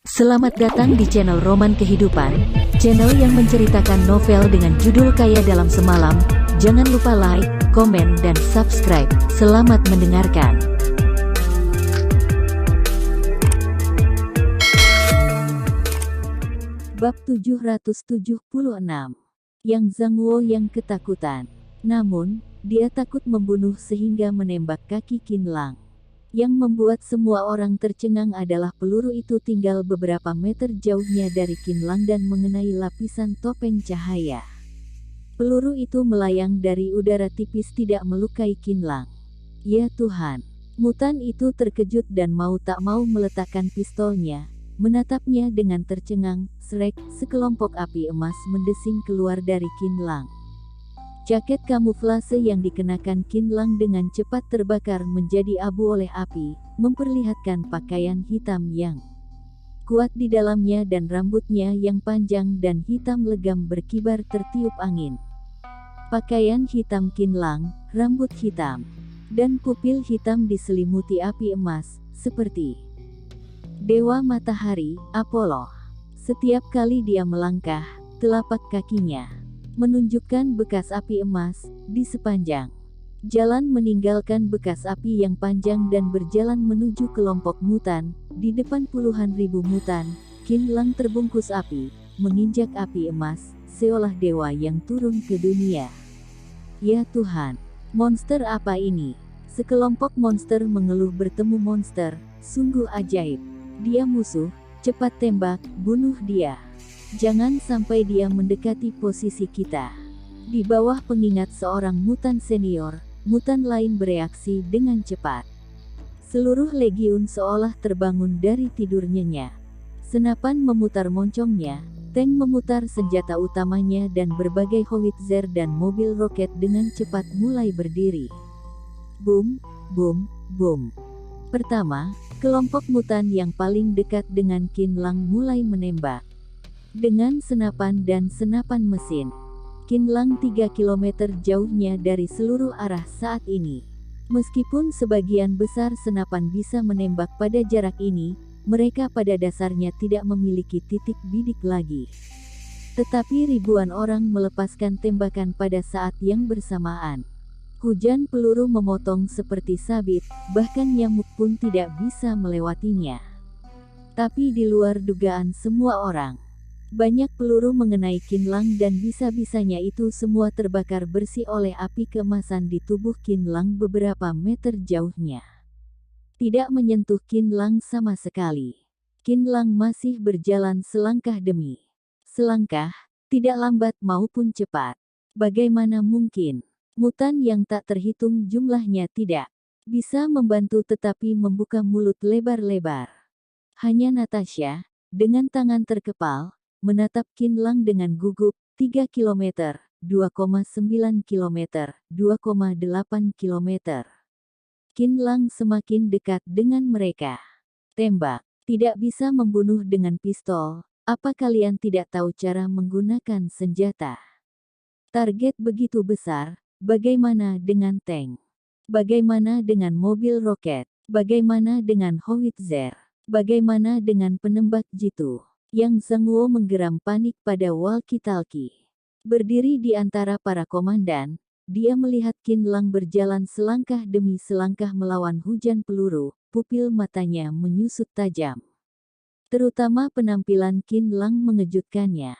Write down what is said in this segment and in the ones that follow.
Selamat datang di channel Roman Kehidupan, channel yang menceritakan novel dengan judul Kaya Dalam Semalam. Jangan lupa like, komen, dan subscribe. Selamat mendengarkan. Bab 776. Yang Zhangguo yang ketakutan. Namun, dia takut membunuh sehingga menembak kaki Qinlang. Yang membuat semua orang tercengang adalah peluru itu tinggal beberapa meter jauhnya dari Qinlang dan mengenai lapisan topeng cahaya. Peluru itu melayang dari udara tipis tidak melukai Qinlang. Ya Tuhan! Mutan itu terkejut dan mau tak mau meletakkan pistolnya, menatapnya dengan tercengang. Srek, sekelompok api emas mendesing keluar dari Qinlang. Jaket kamuflase yang dikenakan Qinlang dengan cepat terbakar menjadi abu oleh api, memperlihatkan pakaian hitam yang kuat di dalamnya dan rambutnya yang panjang dan hitam legam berkibar tertiup angin. Pakaian hitam Qinlang, rambut hitam, dan pupil hitam diselimuti api emas, seperti Dewa Matahari, Apollo. Setiap kali dia melangkah, telapak kakinya menunjukkan bekas api emas di sepanjang jalan, meninggalkan bekas api yang panjang dan berjalan menuju kelompok mutan. Di depan puluhan ribu mutan, Qinlang terbungkus api, menginjak api emas, seolah dewa yang turun ke dunia. Ya Tuhan! Monster apa ini? Sekelompok monster mengeluh bertemu monster, sungguh ajaib. Dia musuh, cepat tembak, bunuh dia. Jangan sampai dia mendekati posisi kita. Di bawah pengingat seorang mutan senior, mutan lain bereaksi dengan cepat. Seluruh legiun seolah terbangun dari tidur nyenyak. Senapan memutar moncongnya, tank memutar senjata utamanya dan berbagai howitzer dan mobil roket dengan cepat mulai berdiri. Boom, boom, boom. Pertama, kelompok mutan yang paling dekat dengan Qinlang mulai menembak. Dengan senapan dan senapan mesin. Qinlang 3 km jauhnya dari seluruh arah saat ini. Meskipun sebagian besar senapan bisa menembak pada jarak ini, mereka pada dasarnya tidak memiliki titik bidik lagi. Tetapi ribuan orang melepaskan tembakan pada saat yang bersamaan. Hujan peluru memotong seperti sabit, bahkan nyamuk pun tidak bisa melewatinya. Tapi di luar dugaan semua orang, banyak peluru mengenai Qinlang dan bisa-bisanya itu semua terbakar bersih oleh api keemasan di tubuh Qinlang beberapa meter jauhnya. Tidak menyentuh Qinlang sama sekali. Qinlang masih berjalan selangkah demi selangkah, tidak lambat maupun cepat. Bagaimana mungkin? Mutan yang tak terhitung jumlahnya tidak bisa membantu tetapi membuka mulut lebar-lebar. Hanya Natasha, dengan tangan terkepal, menatap Qinlang dengan gugup. 3 km, 2,9 km, 2,8 km. Qinlang semakin dekat dengan mereka. Tembak. Tidak bisa membunuh dengan pistol. Apa kalian tidak tahu cara menggunakan senjata? Target begitu besar, bagaimana dengan tank? Bagaimana dengan mobil roket? Bagaimana dengan howitzer? Bagaimana dengan penembak jitu? Yang Zhangguo menggeram panik pada walkie-talkie. Berdiri di antara para komandan, dia melihat Qinlang berjalan selangkah demi selangkah melawan hujan peluru, pupil matanya menyusut tajam. Terutama penampilan Qinlang mengejutkannya.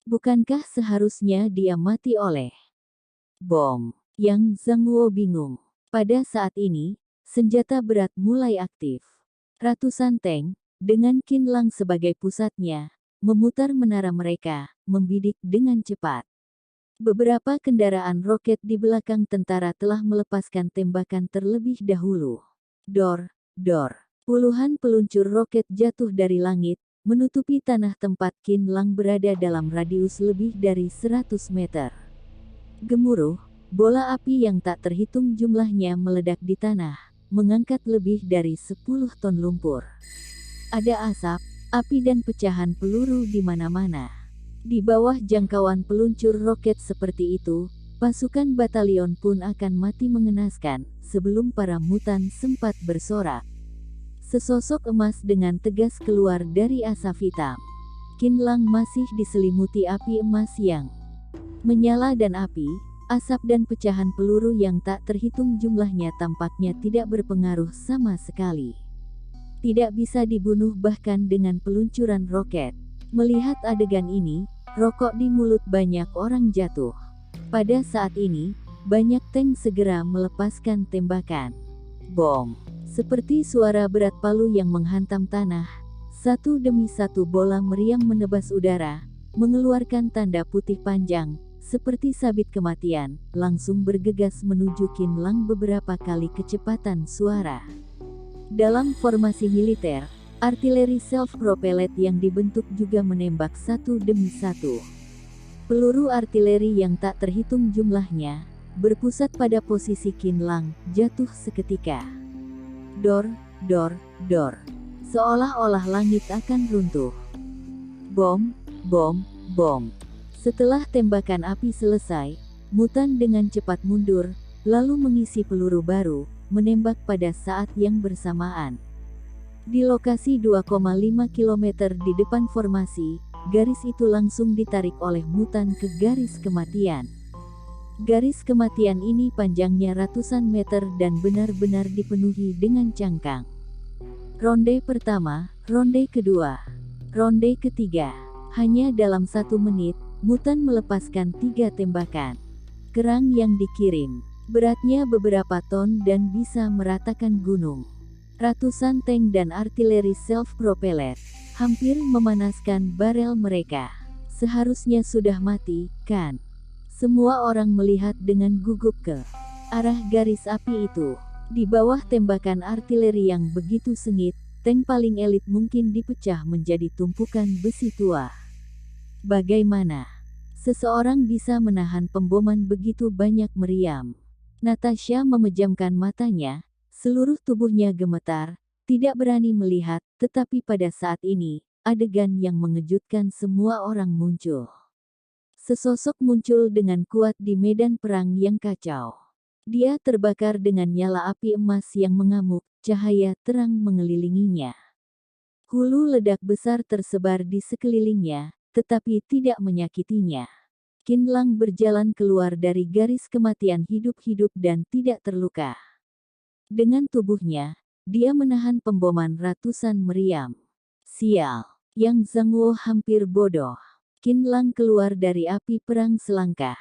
Bukankah seharusnya dia mati oleh bom? Yang Zhangguo bingung. Pada saat ini, senjata berat mulai aktif. Ratusan tank, dengan Qinlang sebagai pusatnya, memutar menara mereka, membidik dengan cepat. Beberapa kendaraan roket di belakang tentara telah melepaskan tembakan terlebih dahulu. Dor, dor. Puluhan peluncur roket jatuh dari langit, menutupi tanah tempat Qinlang berada dalam radius lebih dari 100 meter. Gemuruh, bola api yang tak terhitung jumlahnya meledak di tanah, mengangkat lebih dari 10 ton lumpur. Ada asap, api dan pecahan peluru di mana-mana. Di bawah jangkauan peluncur roket seperti itu, pasukan batalion pun akan mati mengenaskan, sebelum para mutan sempat bersorak. Sesosok emas dengan tegas keluar dari asap hitam. Qin Lang masih diselimuti api emas yang menyala dan api, asap dan pecahan peluru yang tak terhitung jumlahnya tampaknya tidak berpengaruh sama sekali. Tidak bisa dibunuh bahkan dengan peluncuran roket. Melihat adegan ini, rokok di mulut banyak orang jatuh. Pada saat ini, banyak tank segera melepaskan tembakan. Bom. Seperti suara berat palu yang menghantam tanah, satu demi satu bola meriam menebas udara, mengeluarkan tanda putih panjang, seperti sabit kematian, langsung bergegas menuju Qin Lang beberapa kali kecepatan suara. Dalam formasi militer, artileri self-propelled yang dibentuk juga menembak satu demi satu. Peluru artileri yang tak terhitung jumlahnya, berpusat pada posisi Qin Lang, jatuh seketika. Dor, dor, dor. Seolah-olah langit akan runtuh. Bom, bom, bom. Setelah tembakan api selesai, mutan dengan cepat mundur, lalu mengisi peluru baru, menembak pada saat yang bersamaan. Di lokasi 2,5 km di depan formasi, garis itu langsung ditarik oleh mutan ke garis kematian. Garis kematian ini panjangnya ratusan meter dan benar-benar dipenuhi dengan cangkang. Ronde pertama, ronde kedua, ronde ketiga. Hanya dalam 1 menit, mutan melepaskan 3 tembakan. Kerang yang dikirim, beratnya beberapa ton dan bisa meratakan gunung. Ratusan tank dan artileri self-propelled, hampir memanaskan barel mereka. Seharusnya sudah mati, kan? Semua orang melihat dengan gugup ke arah garis api itu. Di bawah tembakan artileri yang begitu sengit, tank paling elit mungkin dipecah menjadi tumpukan besi tua. Bagaimana seseorang bisa menahan pemboman begitu banyak meriam? Natasha memejamkan matanya, seluruh tubuhnya gemetar, tidak berani melihat, tetapi pada saat ini, adegan yang mengejutkan semua orang muncul. Sesosok muncul dengan kuat di medan perang yang kacau. Dia terbakar dengan nyala api emas yang mengamuk, cahaya terang mengelilinginya. Hulu ledak besar tersebar di sekelilingnya, tetapi tidak menyakitinya. Qin Lang berjalan keluar dari garis kematian hidup-hidup dan tidak terluka. Dengan tubuhnya, dia menahan pemboman ratusan meriam. Sial, Yang Zhangwo hampir bodoh. Qin Lang keluar dari api perang selangkah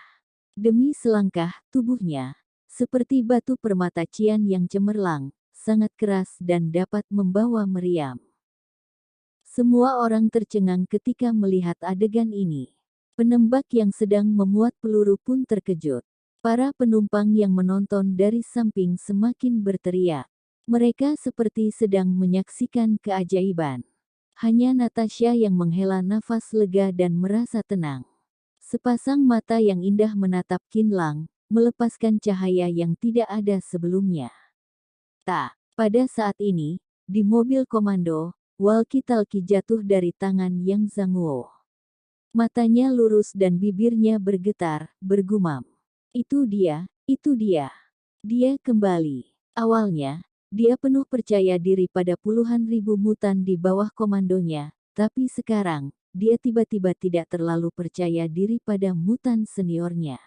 demi selangkah, tubuhnya seperti batu permata cian yang cemerlang, sangat keras dan dapat membawa meriam. Semua orang tercengang ketika melihat adegan ini. Penembak yang sedang memuat peluru pun terkejut. Para penumpang yang menonton dari samping semakin berteriak. Mereka seperti sedang menyaksikan keajaiban. Hanya Natasha yang menghela nafas lega dan merasa tenang. Sepasang mata yang indah menatap Qin Lang, melepaskan cahaya yang tidak ada sebelumnya. Tak, pada saat ini, di mobil komando, walkie-talkie jatuh dari tangan Yang Zhangwo. Matanya lurus dan bibirnya bergetar, bergumam. Itu dia, itu dia. Dia kembali. Awalnya, dia penuh percaya diri pada puluhan ribu mutan di bawah komandonya, tapi sekarang, dia tiba-tiba tidak terlalu percaya diri pada mutan seniornya.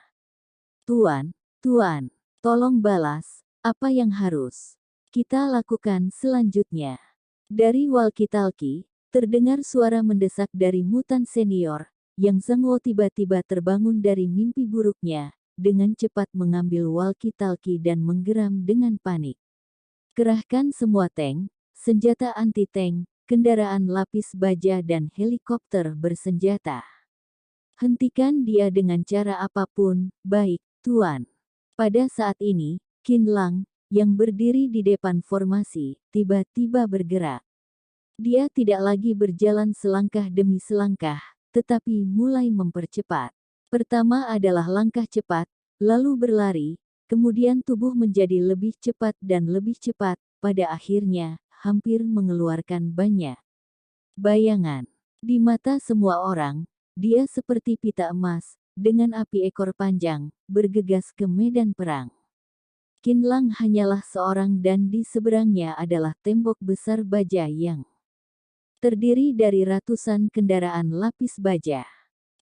Tuan, tolong balas, apa yang harus kita lakukan selanjutnya? Dari walkie-talkie, terdengar suara mendesak dari mutan senior, Yang Zhangwo tiba-tiba terbangun dari mimpi buruknya, dengan cepat mengambil walkie-talkie dan menggeram dengan panik. Kerahkan semua tank, senjata anti-tank, kendaraan lapis baja dan helikopter bersenjata. Hentikan dia dengan cara apapun, baik, Tuan. Pada saat ini, Qin Lang, yang berdiri di depan formasi, tiba-tiba bergerak. Dia tidak lagi berjalan selangkah demi selangkah, tetapi mulai mempercepat. Pertama adalah langkah cepat, lalu berlari, kemudian tubuh menjadi lebih cepat dan lebih cepat, pada akhirnya, hampir mengeluarkan banyak bayangan. Di mata semua orang, dia seperti pita emas, dengan api ekor panjang, bergegas ke medan perang. Qin Lang hanyalah seorang dan di seberangnya adalah tembok besar baja yang terdiri dari ratusan kendaraan lapis baja.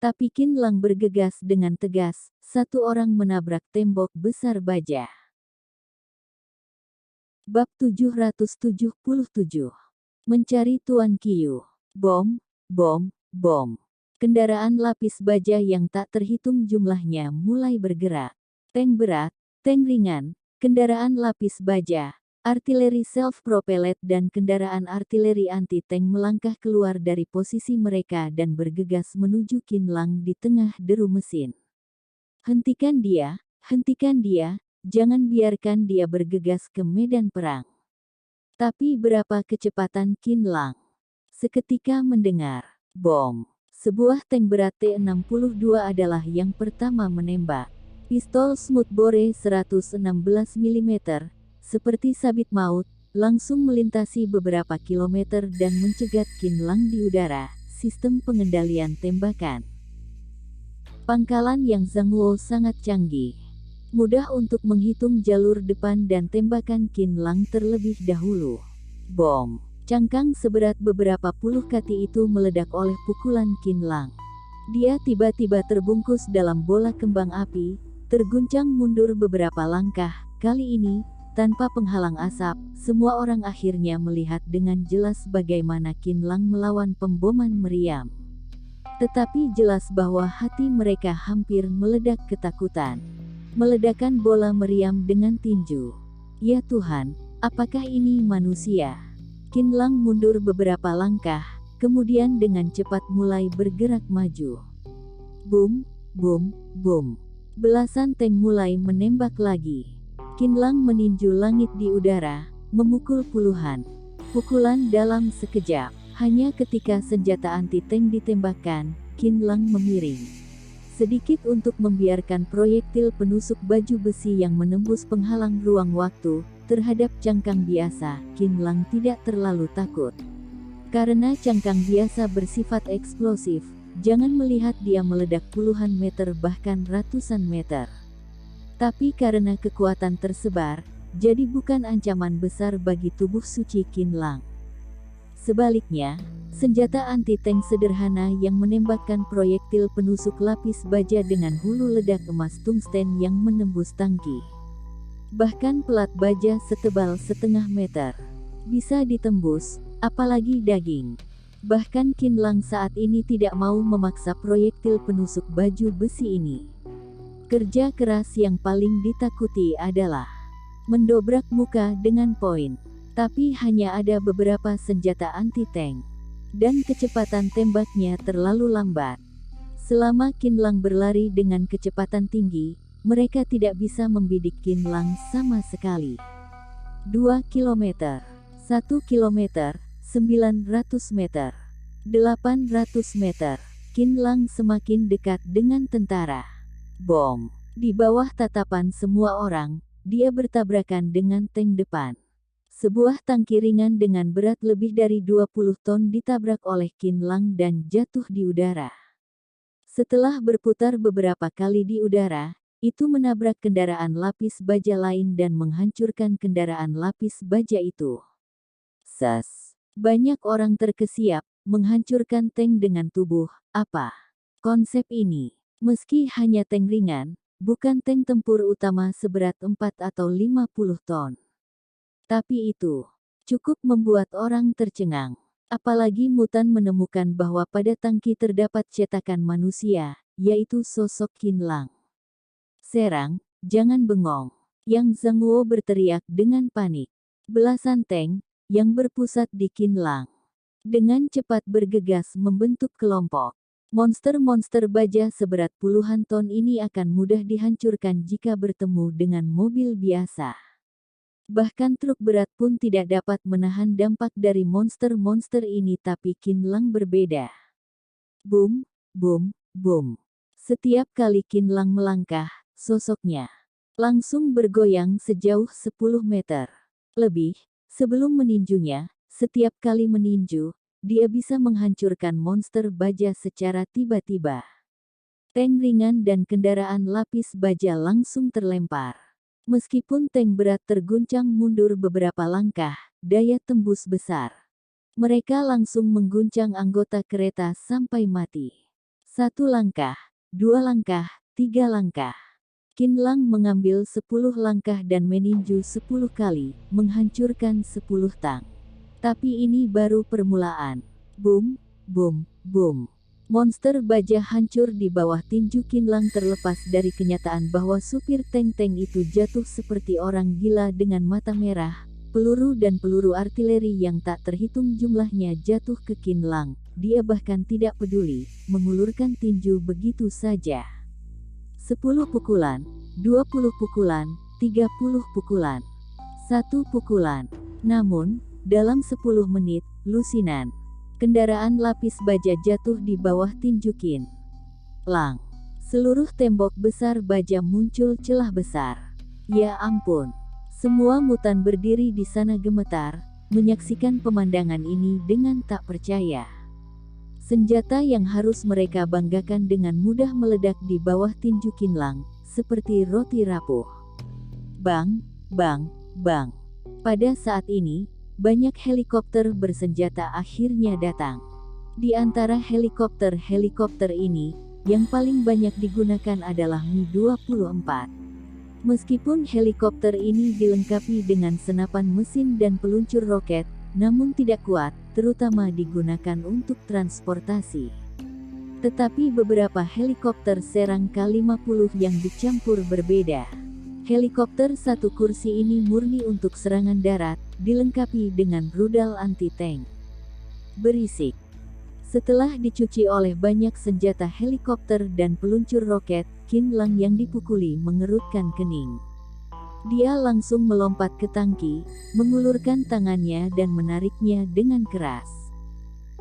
Tapi Qin Lang bergegas dengan tegas, satu orang menabrak tembok besar baja. Bab 777. Mencari Tuan Qiu. Bom, bom, bom. Kendaraan lapis baja yang tak terhitung jumlahnya mulai bergerak. Tank berat, tank ringan, kendaraan lapis baja, artileri self-propelled dan kendaraan artileri anti-tank melangkah keluar dari posisi mereka dan bergegas menuju Qin Lang di tengah deru mesin. Hentikan dia, jangan biarkan dia bergegas ke medan perang. Tapi berapa kecepatan Qin Lang? Seketika mendengar bom. Sebuah tank berat T-62 adalah yang pertama menembak. Pistol smoothbore 116 mm, seperti sabit maut, langsung melintasi beberapa kilometer dan mencegat Qin Lang di udara. Sistem pengendalian tembakan pangkalan yang Zhangguo sangat canggih. Mudah untuk menghitung jalur depan dan tembakan Qin Lang terlebih dahulu. Bom. Cangkang seberat beberapa puluh kati itu meledak oleh pukulan Qin Lang. Dia tiba-tiba terbungkus dalam bola kembang api, terguncang mundur beberapa langkah. Kali ini, tanpa penghalang asap, semua orang akhirnya melihat dengan jelas bagaimana Qin Lang melawan pemboman meriam. Tetapi jelas bahwa hati mereka hampir meledak ketakutan. Meledakkan bola meriam dengan tinju. Ya Tuhan, apakah ini manusia? Qin Lang mundur beberapa langkah, kemudian dengan cepat mulai bergerak maju. Boom, boom, boom. Belasan tank mulai menembak lagi. Qin Lang meninju langit di udara, memukul puluhan pukulan dalam sekejap. Hanya ketika senjata anti-tank ditembakkan, Qin Lang memiring sedikit untuk membiarkan proyektil penusuk baju besi yang menembus penghalang ruang waktu. Terhadap cangkang biasa, Qin Lang tidak terlalu takut. Karena cangkang biasa bersifat eksplosif, jangan melihat dia meledak puluhan meter bahkan ratusan meter. Tapi karena kekuatan tersebar, jadi bukan ancaman besar bagi tubuh suci Qin Lang. Sebaliknya, senjata anti-tank sederhana yang menembakkan proyektil penusuk lapis baja dengan hulu ledak emas tungsten yang menembus tangki. Bahkan pelat baja setebal setengah meter bisa ditembus, apalagi daging. Bahkan Qin Lang saat ini tidak mau memaksa proyektil penusuk baju besi ini. Kerja keras yang paling ditakuti adalah mendobrak muka dengan poin. Tapi hanya ada beberapa senjata anti-tank. Dan kecepatan tembaknya terlalu lambat. Selama Qin Lang berlari dengan kecepatan tinggi, mereka tidak bisa membidik Qin Lang sama sekali. 2 km, 1 km, 900 meter, 800 meter. Qin Lang semakin dekat dengan tentara. Bom. Di bawah tatapan semua orang, dia bertabrakan dengan tank depan. Sebuah tangki ringan dengan berat lebih dari 20 ton ditabrak oleh Qin Lang dan jatuh di udara. Setelah berputar beberapa kali di udara, itu menabrak kendaraan lapis baja lain dan menghancurkan kendaraan lapis baja itu. Ses. Banyak orang terkesiap, menghancurkan tank dengan tubuh. Apa konsep ini? Meski hanya tank ringan, bukan tank tempur utama seberat 4 atau 50 ton. Tapi itu cukup membuat orang tercengang. Apalagi Mutan menemukan bahwa pada tangki terdapat cetakan manusia, yaitu sosok Qin Lang. Serang, jangan bengong. Yang Zhangguo berteriak dengan panik. Belasan tank, yang berpusat di Qin Lang, dengan cepat bergegas membentuk kelompok. Monster-monster baja seberat puluhan ton ini akan mudah dihancurkan jika bertemu dengan mobil biasa. Bahkan truk berat pun tidak dapat menahan dampak dari monster-monster ini, tapi Qin Lang berbeda. Boom, boom, boom. Setiap kali Qin Lang melangkah, sosoknya langsung bergoyang sejauh 10 meter lebih. Sebelum meninjunya, setiap kali meninju, dia bisa menghancurkan monster baja secara tiba-tiba. Tank ringan dan kendaraan lapis baja langsung terlempar. Meskipun tank berat terguncang mundur beberapa langkah, daya tembus besar. Mereka langsung mengguncang anggota kereta sampai mati. 1 langkah, 2 langkah, 3 langkah. Qin Lang mengambil 10 langkah dan meninju 10 kali, menghancurkan 10 tang. Tapi ini baru permulaan. Boom, boom, boom. Monster baja hancur di bawah tinju Qin Lang terlepas dari kenyataan bahwa supir tank-tank itu jatuh seperti orang gila dengan mata merah. Peluru dan peluru artileri yang tak terhitung jumlahnya jatuh ke Qin Lang. Dia bahkan tidak peduli, mengulurkan tinju begitu saja. 10 pukulan, 20 pukulan, 30 pukulan. 1 pukulan. Namun, dalam 10 menit, lusinan. Kendaraan lapis baja jatuh di bawah tinju Qin Lang. Seluruh tembok besar baja muncul celah besar. Ya ampun. Semua mutan berdiri di sana gemetar, menyaksikan pemandangan ini dengan tak percaya. Senjata yang harus mereka banggakan dengan mudah meledak di bawah tinju Qin Lang, seperti roti rapuh. Bang, bang, bang. Pada saat ini, banyak helikopter bersenjata akhirnya datang. Di antara helikopter ini, yang paling banyak digunakan adalah Mi-24. Meskipun helikopter ini dilengkapi dengan senapan mesin dan peluncur roket, namun tidak kuat, terutama digunakan untuk transportasi. Tetapi beberapa helikopter serang K-50 yang dicampur berbeda. Helikopter 1 kursi ini murni untuk serangan darat, dilengkapi dengan rudal anti-tank. Berisik. Setelah dicuci oleh banyak senjata helikopter dan peluncur roket, Qin Lang yang dipukuli mengerutkan kening. Dia langsung melompat ke tangki, mengulurkan tangannya dan menariknya dengan keras.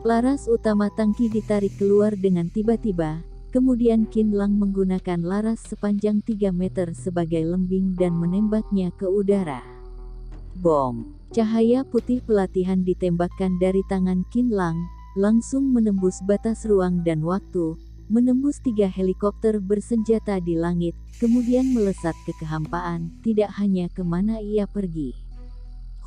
Laras utama tangki ditarik keluar dengan tiba-tiba, kemudian Qin Lang menggunakan laras sepanjang 3 meter sebagai lembing dan menembaknya ke udara. Bom! Cahaya putih pelatihan ditembakkan dari tangan Qin Lang, langsung menembus batas ruang dan waktu, menembus 3 helikopter bersenjata di langit, kemudian melesat ke kehampaan, tidak hanya kemana ia pergi.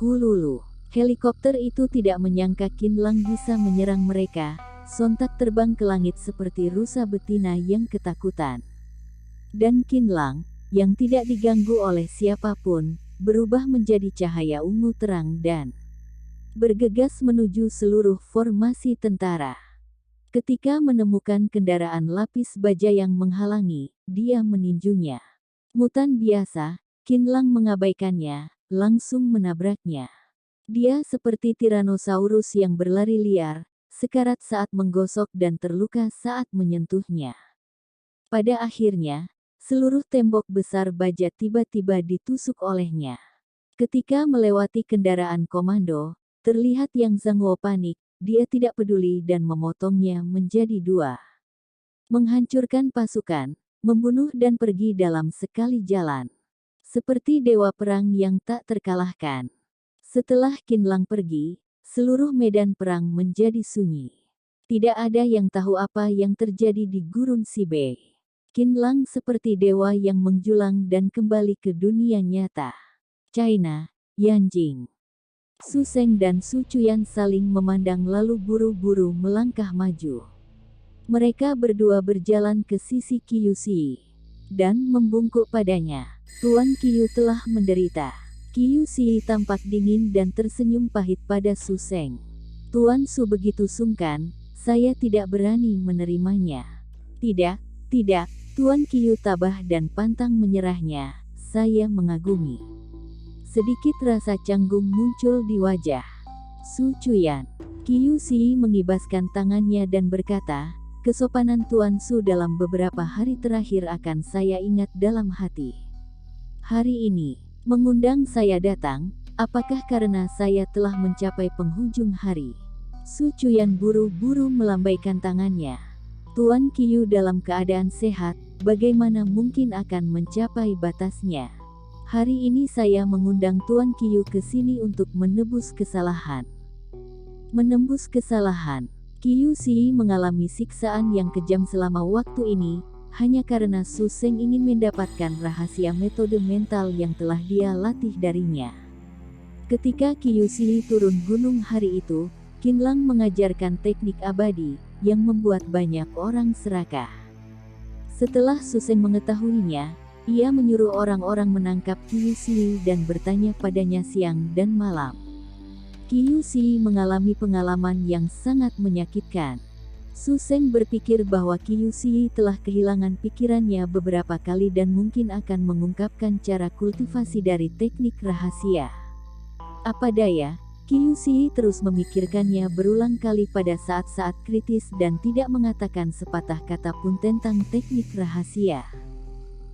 Hululu. Helikopter itu tidak menyangka Qin Lang bisa menyerang mereka, sontak terbang ke langit seperti rusa betina yang ketakutan. Dan Qin Lang, yang tidak diganggu oleh siapapun, berubah menjadi cahaya ungu terang dan bergegas menuju seluruh formasi tentara. Ketika menemukan kendaraan lapis baja yang menghalangi, dia meninjunya. Mutan biasa, Qin Lang mengabaikannya, langsung menabraknya. Dia seperti Tyrannosaurus yang berlari liar, sekarat saat menggosok dan terluka saat menyentuhnya. Pada akhirnya, seluruh tembok besar baja tiba-tiba ditusuk olehnya. Ketika melewati kendaraan komando, terlihat Yang Zhangwo panik. Dia tidak peduli dan memotongnya menjadi 2. Menghancurkan pasukan, membunuh dan pergi dalam sekali jalan. Seperti dewa perang yang tak terkalahkan. Setelah Qin Lang pergi, seluruh medan perang menjadi sunyi. Tidak ada yang tahu apa yang terjadi di Gurun Sibei. Qin Lang seperti dewa yang menjulang dan kembali ke dunia nyata. China, Yanjing. Su Seng dan Su Chuyan saling memandang lalu buru-buru melangkah maju. Mereka berdua berjalan ke sisi Qiu Xi dan membungkuk padanya. Tuan Qiu telah menderita. Qiu Xi tampak dingin dan tersenyum pahit pada Su Seng. Tuan Su begitu sungkan, saya tidak berani menerimanya. Tidak, tidak, Tuan Qiu tabah dan pantang menyerahnya, saya mengagumi. Sedikit rasa canggung muncul di wajah Su Chuyan. Qiu Xi mengibaskan tangannya dan berkata, kesopanan Tuan Su dalam beberapa hari terakhir akan saya ingat dalam hati. Hari ini, mengundang saya datang, apakah karena saya telah mencapai penghujung hari? Su Chuyan buru-buru melambaikan tangannya. Tuan Qiu dalam keadaan sehat, bagaimana mungkin akan mencapai batasnya? Hari ini saya mengundang Tuan Qiu ke sini untuk menebus kesalahan. Menembus kesalahan. Qiu Xi mengalami siksaan yang kejam selama waktu ini, hanya karena Su Seng ingin mendapatkan rahasia metode mental yang telah dia latih darinya. Ketika Qiu Xi turun gunung hari itu, Qin Lang mengajarkan teknik abadi, yang membuat banyak orang serakah. Setelah Su Seng mengetahuinya, ia menyuruh orang-orang menangkap Qiu Xi dan bertanya padanya siang dan malam. Qiu Xi mengalami pengalaman yang sangat menyakitkan. Su Seng berpikir bahwa Qiu Xi telah kehilangan pikirannya beberapa kali dan mungkin akan mengungkapkan cara kultivasi dari teknik rahasia. Apa daya, Qiu Xi terus memikirkannya berulang kali pada saat-saat kritis dan tidak mengatakan sepatah kata pun tentang teknik rahasia.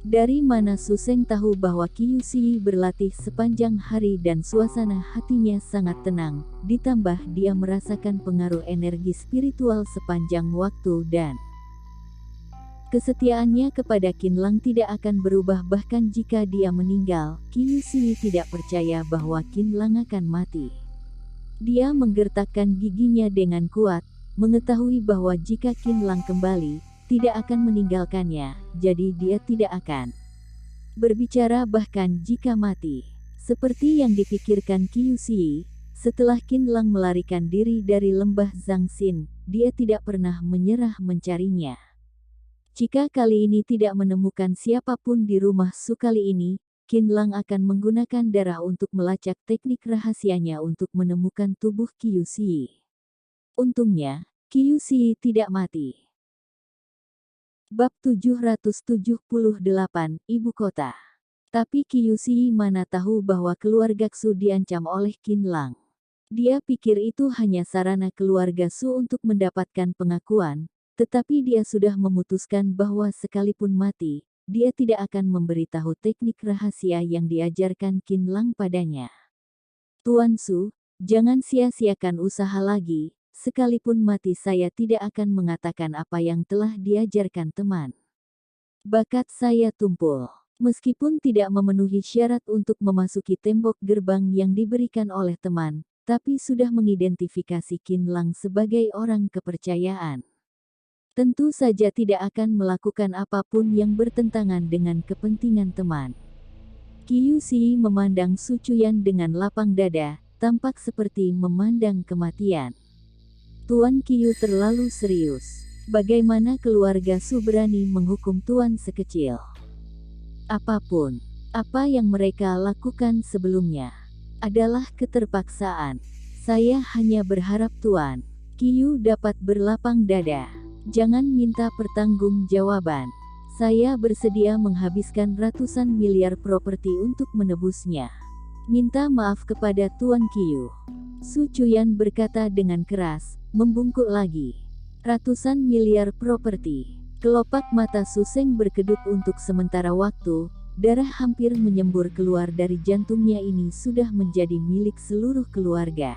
Dari mana Su Seng tahu bahwa Qiu Xi berlatih sepanjang hari dan suasana hatinya sangat tenang, ditambah dia merasakan pengaruh energi spiritual sepanjang waktu dan kesetiaannya kepada Qin Lang tidak akan berubah bahkan jika dia meninggal. Qiu Xi tidak percaya bahwa Qin Lang akan mati. Dia menggertakkan giginya dengan kuat, mengetahui bahwa jika Qin Lang kembali, tidak akan meninggalkannya, jadi dia tidak akan berbicara bahkan jika mati. Seperti yang dipikirkan Qiu Xi, setelah Qin Lang melarikan diri dari lembah Zhangxin, dia tidak pernah menyerah mencarinya. Jika kali ini tidak menemukan siapapun di rumah Su kali ini, Qin Lang akan menggunakan darah untuk melacak teknik rahasianya untuk menemukan tubuh Qiu Xi. Untungnya, Qiu Xi tidak mati. Bab 778, Ibu Kota. Tapi Qiu Xi mana tahu bahwa keluarga Xu diancam oleh Qin Lang. Dia pikir itu hanya sarana keluarga Su untuk mendapatkan pengakuan, tetapi dia sudah memutuskan bahwa sekalipun mati, dia tidak akan memberitahu teknik rahasia yang diajarkan Qin Lang padanya. Tuan Su, jangan sia-siakan usaha lagi, sekalipun mati saya tidak akan mengatakan apa yang telah diajarkan teman. Bakat saya tumpul. Meskipun tidak memenuhi syarat untuk memasuki tembok gerbang yang diberikan oleh teman, tapi sudah mengidentifikasi Qin Lang sebagai orang kepercayaan. Tentu saja tidak akan melakukan apapun yang bertentangan dengan kepentingan teman. Qiu Xi memandang Su Chuyan dengan lapang dada, tampak seperti memandang kematian. Tuan Qiu terlalu serius. Bagaimana keluarga Su berani menghukum Tuan sekecil? Apapun, apa yang mereka lakukan sebelumnya adalah keterpaksaan. Saya hanya berharap Tuan Qiu dapat berlapang dada. Jangan minta pertanggungjawaban. Saya bersedia menghabiskan ratusan miliar properti untuk menebusnya. Minta maaf kepada Tuan Qiu. Su Chuyan berkata dengan keras, membungkuk lagi. Ratusan miliar properti. Kelopak mata Su Seng berkedut untuk sementara waktu, darah hampir menyembur keluar dari jantungnya ini sudah menjadi milik seluruh keluarga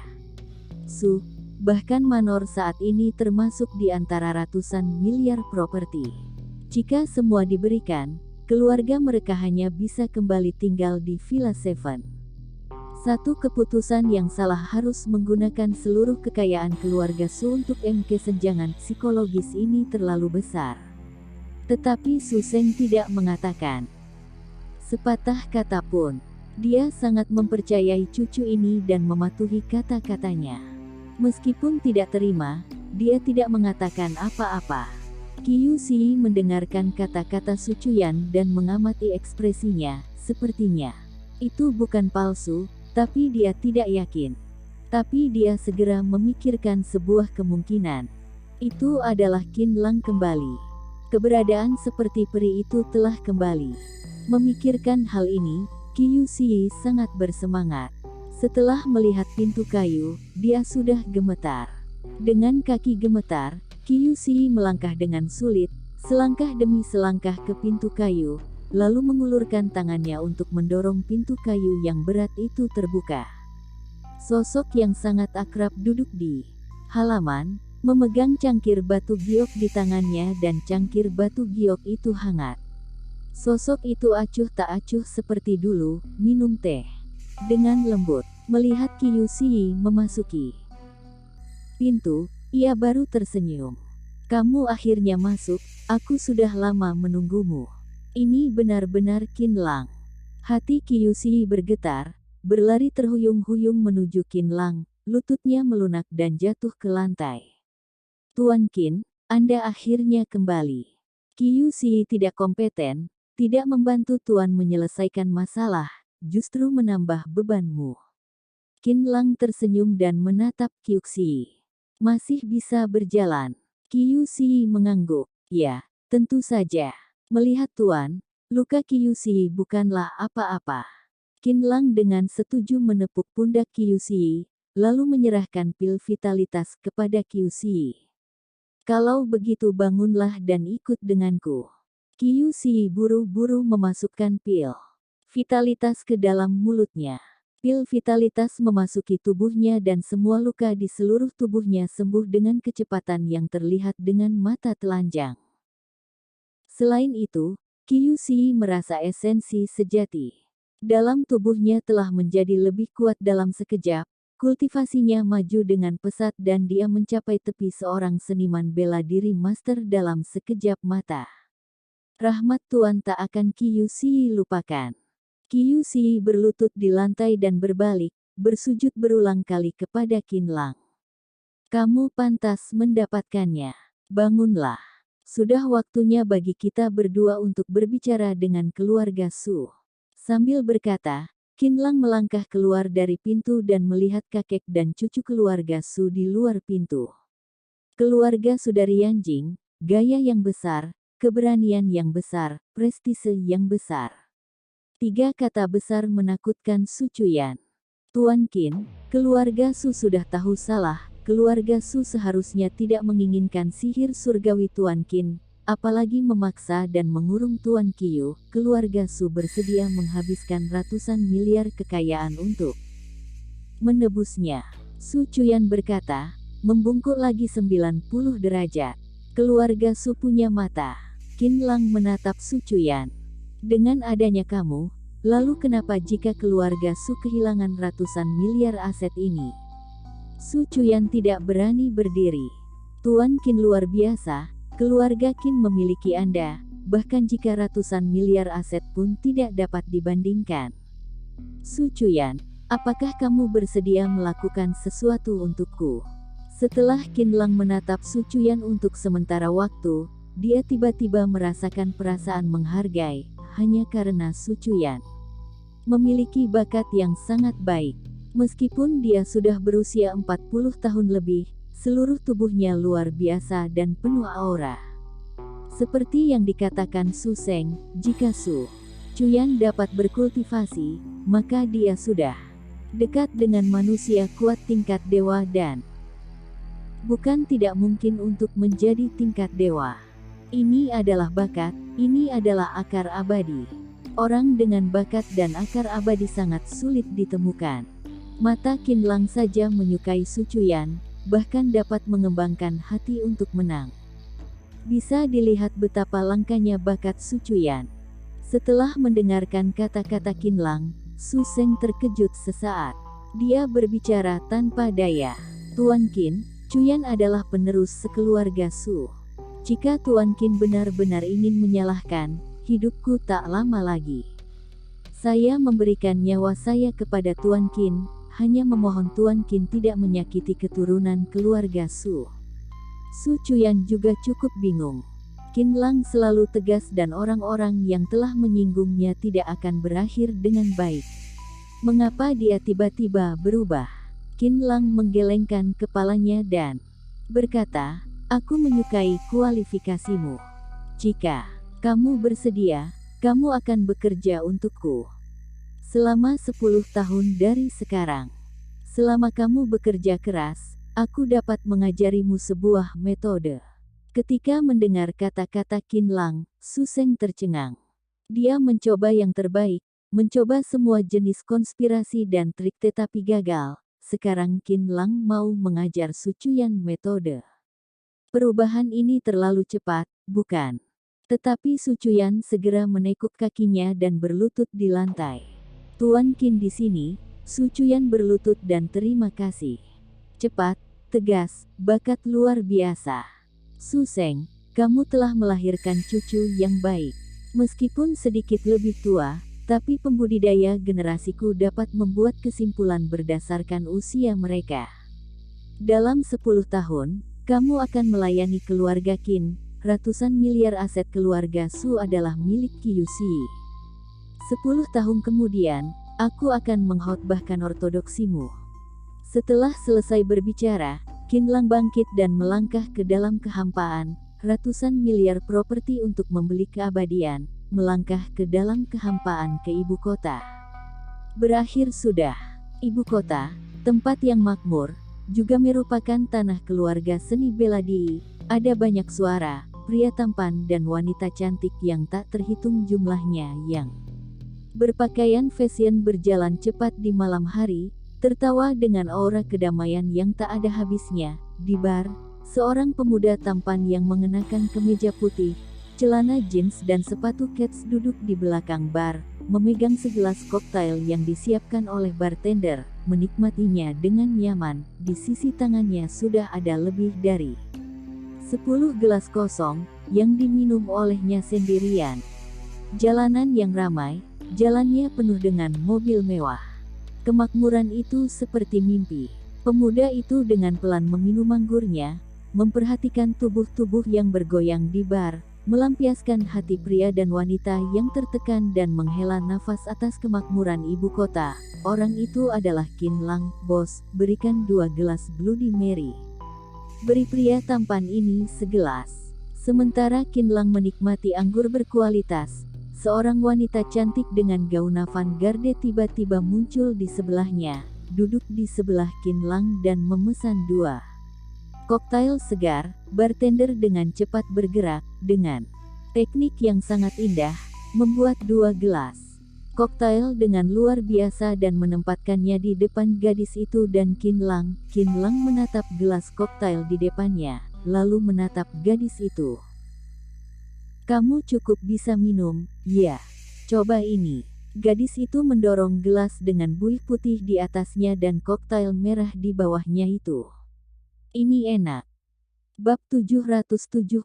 Su. Bahkan Manor saat ini termasuk di antara ratusan miliar properti. Jika semua diberikan, keluarga mereka hanya bisa kembali tinggal di Villa Seven. Satu keputusan yang salah harus menggunakan seluruh kekayaan keluarga Su untuk kesenjangan psikologis ini terlalu besar. Tetapi Su Seng tidak mengatakan sepatah kata pun. Dia sangat mempercayai cucu ini dan mematuhi kata-katanya. Meskipun tidak terima, dia tidak mengatakan apa-apa. Qiu Xi mendengarkan kata-kata Su Chuyan dan mengamati ekspresinya, sepertinya itu bukan palsu, tapi dia tidak yakin. Tapi dia segera memikirkan sebuah kemungkinan. Itu adalah Qin Lang kembali. Keberadaan seperti peri itu telah kembali. Memikirkan hal ini, Qiu Xi sangat bersemangat. Setelah melihat pintu kayu, dia sudah gemetar. Dengan kaki gemetar, Qiu Xi melangkah dengan sulit, selangkah demi selangkah ke pintu kayu, lalu mengulurkan tangannya untuk mendorong pintu kayu yang berat itu terbuka. Sosok yang sangat akrab duduk di halaman, memegang cangkir batu giok di tangannya dan cangkir batu giok itu hangat. Sosok itu acuh tak acuh seperti dulu, minum teh dengan lembut. Melihat Qiu Xi memasuki pintu, ia baru tersenyum. Kamu akhirnya masuk, aku sudah lama menunggumu. Ini benar-benar Qin Lang. Hati Kyushi bergetar, berlari terhuyung-huyung menuju Qin Lang, lututnya melunak dan jatuh ke lantai. Tuan Qin, Anda akhirnya kembali. Kyushi tidak kompeten, tidak membantu Tuan menyelesaikan masalah, justru menambah bebanmu. Qin Lang tersenyum dan menatap Kyushi. Masih bisa berjalan. Kyushi mengangguk. Ya, tentu saja. Melihat Tuan, luka Kyushi bukanlah apa-apa. Qin Lang dengan setuju menepuk pundak Kyushi, lalu menyerahkan pil vitalitas kepada Kyushi. Kalau begitu bangunlah dan ikut denganku. Kyushi buru-buru memasukkan pil vitalitas ke dalam mulutnya. Pil vitalitas memasuki tubuhnya dan semua luka di seluruh tubuhnya sembuh dengan kecepatan yang terlihat dengan mata telanjang. Selain itu, Kyushi merasa esensi sejati dalam tubuhnya telah menjadi lebih kuat dalam sekejap, kultivasinya maju dengan pesat dan dia mencapai tepi seorang seniman bela diri master dalam sekejap mata. Rahmat Tuan tak akan Kyushi lupakan. Kyushi berlutut di lantai dan berbalik, bersujud berulang kali kepada Qin Lang. Kamu pantas mendapatkannya. Bangunlah. Sudah waktunya bagi kita berdua untuk berbicara dengan keluarga Su. Sambil berkata, Qin Lang melangkah keluar dari pintu dan melihat kakek dan cucu keluarga Su di luar pintu. Keluarga Saudari Yanjing, gaya yang besar, keberanian yang besar, prestise yang besar. 3 kata besar menakutkan Su Chuyan. Tuan Qin, keluarga Su sudah tahu salah, keluarga Su seharusnya tidak menginginkan sihir surgawi Tuan Qin, apalagi memaksa dan mengurung Tuan Qiu. Keluarga Su bersedia menghabiskan ratusan miliar kekayaan untuk menebusnya. Su Chuyan berkata, membungkuk lagi 90 derajat. Keluarga Su punya mata. Qin Lang menatap Su Chuyan. Dengan adanya kamu, lalu kenapa jika keluarga Su kehilangan ratusan miliar aset ini? Su Chuyan tidak berani berdiri. Tuan Qin luar biasa, keluarga Qin memiliki Anda, bahkan jika ratusan miliar aset pun tidak dapat dibandingkan. Su Chuyan, apakah kamu bersedia melakukan sesuatu untukku? Setelah Qin Lang menatap Su Chuyan untuk sementara waktu, dia tiba-tiba merasakan perasaan menghargai, hanya karena Su Chuyan memiliki bakat yang sangat baik. Meskipun dia sudah berusia 40 tahun lebih, seluruh tubuhnya luar biasa dan penuh aura. Seperti yang dikatakan Su Seng, jika Su Chuyan dapat berkultivasi, maka dia sudah dekat dengan manusia kuat tingkat dewa dan bukan tidak mungkin untuk menjadi tingkat dewa. Ini adalah bakat, ini adalah akar abadi. Orang dengan bakat dan akar abadi sangat sulit ditemukan. Mata Qin Lang saja menyukai Su Chuyan, bahkan dapat mengembangkan hati untuk menang. Bisa dilihat betapa langkanya bakat Su Chuyan. Setelah mendengarkan kata-kata Qin Lang, Su Seng terkejut sesaat. Dia berbicara tanpa daya. Tuan Qin, Chuyan adalah penerus sekeluarga Su. Jika Tuan Qin benar-benar ingin menyalahkan, hidupku tak lama lagi. Saya memberikan nyawa saya kepada Tuan Qin, hanya memohon Tuan Qin tidak menyakiti keturunan keluarga Su. Su Chuyan juga cukup bingung. Qin Lang selalu tegas dan orang-orang yang telah menyinggungnya tidak akan berakhir dengan baik. Mengapa dia tiba-tiba berubah? Qin Lang menggelengkan kepalanya dan berkata, aku menyukai kualifikasimu. Jika kamu bersedia, kamu akan bekerja untukku. Selama 10 tahun dari sekarang. Selama kamu bekerja keras, aku dapat mengajarimu sebuah metode. Ketika mendengar kata-kata Qin Lang, Su Seng tercengang. Dia mencoba yang terbaik, mencoba semua jenis konspirasi dan trik tetapi gagal. Sekarang Qin Lang mau mengajar Su Chuyan metode. Perubahan ini terlalu cepat, bukan? Tetapi Su Chuyan segera menekuk kakinya dan berlutut di lantai. Tuan Qin di sini, Su Chuyan berlutut dan terima kasih. Cepat, tegas, bakat luar biasa. Su Seng, kamu telah melahirkan cucu yang baik. Meskipun sedikit lebih tua, tapi pembudidaya generasiku dapat membuat kesimpulan berdasarkan usia mereka. Dalam 10 tahun, kamu akan melayani keluarga Qin. Ratusan miliar aset keluarga Su adalah milik Qiyushi. 10 tahun kemudian, aku akan mengkhotbahkan ortodoksimu. Setelah selesai berbicara, Qin Lang bangkit dan melangkah ke dalam kehampaan. Ratusan miliar properti untuk membeli keabadian, melangkah ke dalam kehampaan ke ibu kota. Berakhir sudah. Ibu kota, tempat yang makmur, juga merupakan tanah keluarga seni bela diri. Ada banyak suara, pria tampan dan wanita cantik yang tak terhitung jumlahnya yang berpakaian fashion berjalan cepat di malam hari, tertawa dengan aura kedamaian yang tak ada habisnya. Di bar, seorang pemuda tampan yang mengenakan kemeja putih, celana jeans dan sepatu kets duduk di belakang bar, memegang segelas koktail yang disiapkan oleh bartender, menikmatinya dengan nyaman. Di sisi tangannya sudah ada lebih dari 10 gelas kosong, yang diminum olehnya sendirian. Jalanan yang ramai, jalannya penuh dengan mobil mewah. Kemakmuran itu seperti mimpi. Pemuda itu dengan pelan meminum anggurnya, memperhatikan tubuh-tubuh yang bergoyang di bar, melampiaskan hati pria dan wanita yang tertekan dan menghela nafas atas kemakmuran ibu kota. Orang itu adalah Qin Lang. Bos, berikan 2 gelas Bloody Mary. Beri pria tampan ini segelas. Sementara Qin Lang menikmati anggur berkualitas, seorang wanita cantik dengan gaun avant-garde tiba-tiba muncul di sebelahnya, duduk di sebelah Qin Lang dan memesan 2 koktail segar. Bartender dengan cepat bergerak, dengan teknik yang sangat indah, membuat 2 gelas koktail dengan luar biasa dan menempatkannya di depan gadis itu dan Qin Lang. Qin Lang menatap gelas koktail di depannya, lalu menatap gadis itu. Kamu cukup bisa minum, ya. Coba ini. Gadis itu mendorong gelas dengan buih putih di atasnya dan koktail merah di bawahnya itu. Ini enak. Bab 779.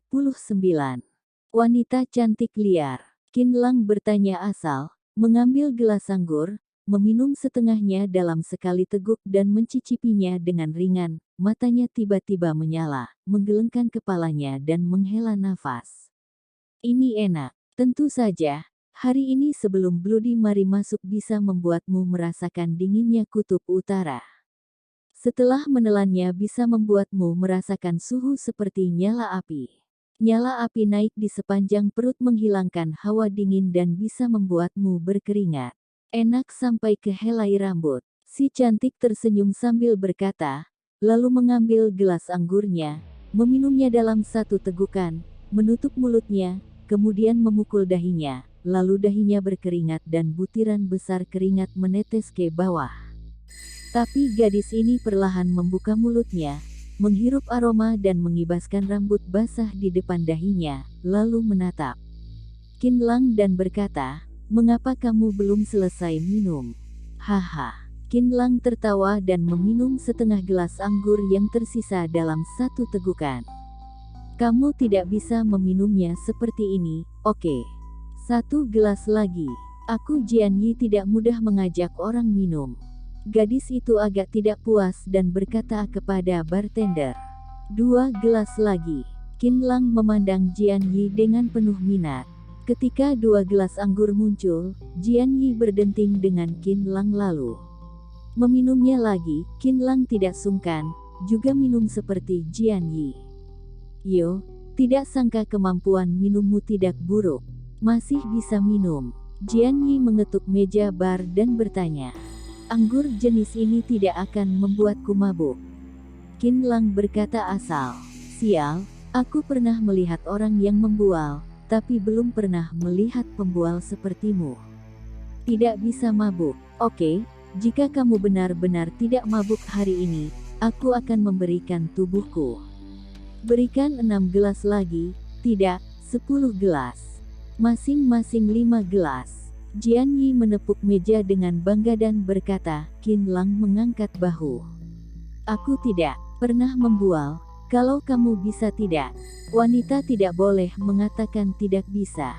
Wanita cantik liar. Qin Lang bertanya asal, mengambil gelas anggur, meminum setengahnya dalam sekali teguk dan mencicipinya dengan ringan. Matanya tiba-tiba menyala, menggelengkan kepalanya dan menghela nafas. Ini enak. Tentu saja, hari ini sebelum Bloody Mary masuk bisa membuatmu merasakan dinginnya kutub utara. Setelah menelannya bisa membuatmu merasakan suhu seperti nyala api. Nyala api naik di sepanjang perut menghilangkan hawa dingin dan bisa membuatmu berkeringat. Enak sampai ke helai rambut. Si cantik tersenyum sambil berkata, lalu mengambil gelas anggurnya, meminumnya dalam satu tegukan, menutup mulutnya, kemudian memukul dahinya, lalu dahinya berkeringat dan butiran besar keringat menetes ke bawah. Tapi gadis ini perlahan membuka mulutnya, menghirup aroma dan mengibaskan rambut basah di depan dahinya, lalu menatap Qin Lang dan berkata, mengapa kamu belum selesai minum? Haha. Qin Lang tertawa dan meminum setengah gelas anggur yang tersisa dalam satu tegukan. Kamu tidak bisa meminumnya seperti ini, oke? 1 gelas lagi. Aku Jian Yi tidak mudah mengajak orang minum. Gadis itu agak tidak puas dan berkata kepada bartender, 2 gelas lagi. Qin Lang memandang Jian Yi dengan penuh minat. Ketika 2 gelas anggur muncul, Jian Yi berdenting dengan Qin Lang lalu meminumnya lagi. Qin Lang tidak sungkan, juga minum seperti Jian Yi. Yo, tidak sangka kemampuan minummu tidak buruk. Masih bisa minum. Jian Yi mengetuk meja bar dan bertanya, anggur jenis ini tidak akan membuatku mabuk. Qin Lang berkata asal. Sial, aku pernah melihat orang yang membual, tapi belum pernah melihat pembual sepertimu. Tidak bisa mabuk. Oke, jika kamu benar-benar tidak mabuk hari ini, aku akan memberikan tubuhku. Berikan 6 gelas lagi, tidak, 10 gelas. Masing-masing 5 gelas. Jian Yi menepuk meja dengan bangga dan berkata, Qin Lang mengangkat bahu. Aku tidak pernah membual, Kalau kamu bisa tidak, wanita tidak boleh mengatakan tidak bisa.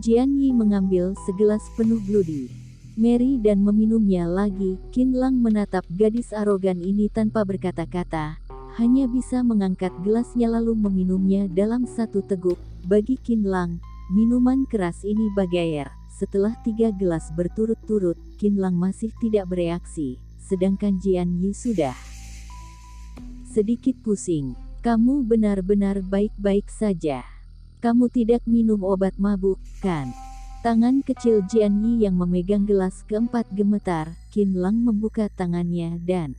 Jian Yi mengambil segelas penuh Bloody Mary dan meminumnya lagi. Qin Lang menatap gadis arogan ini tanpa berkata-kata, hanya bisa mengangkat gelasnya lalu meminumnya dalam satu teguk. Bagi Qin Lang, minuman keras ini bagai air. Setelah 3 gelas berturut-turut, Qin Lang masih tidak bereaksi, sedangkan Jian Yi sudah sedikit pusing. Kamu benar-benar baik-baik saja. Kamu tidak minum obat mabuk, kan? Tangan kecil Jian Yi yang memegang gelas keempat gemetar. Qin Lang membuka tangannya dan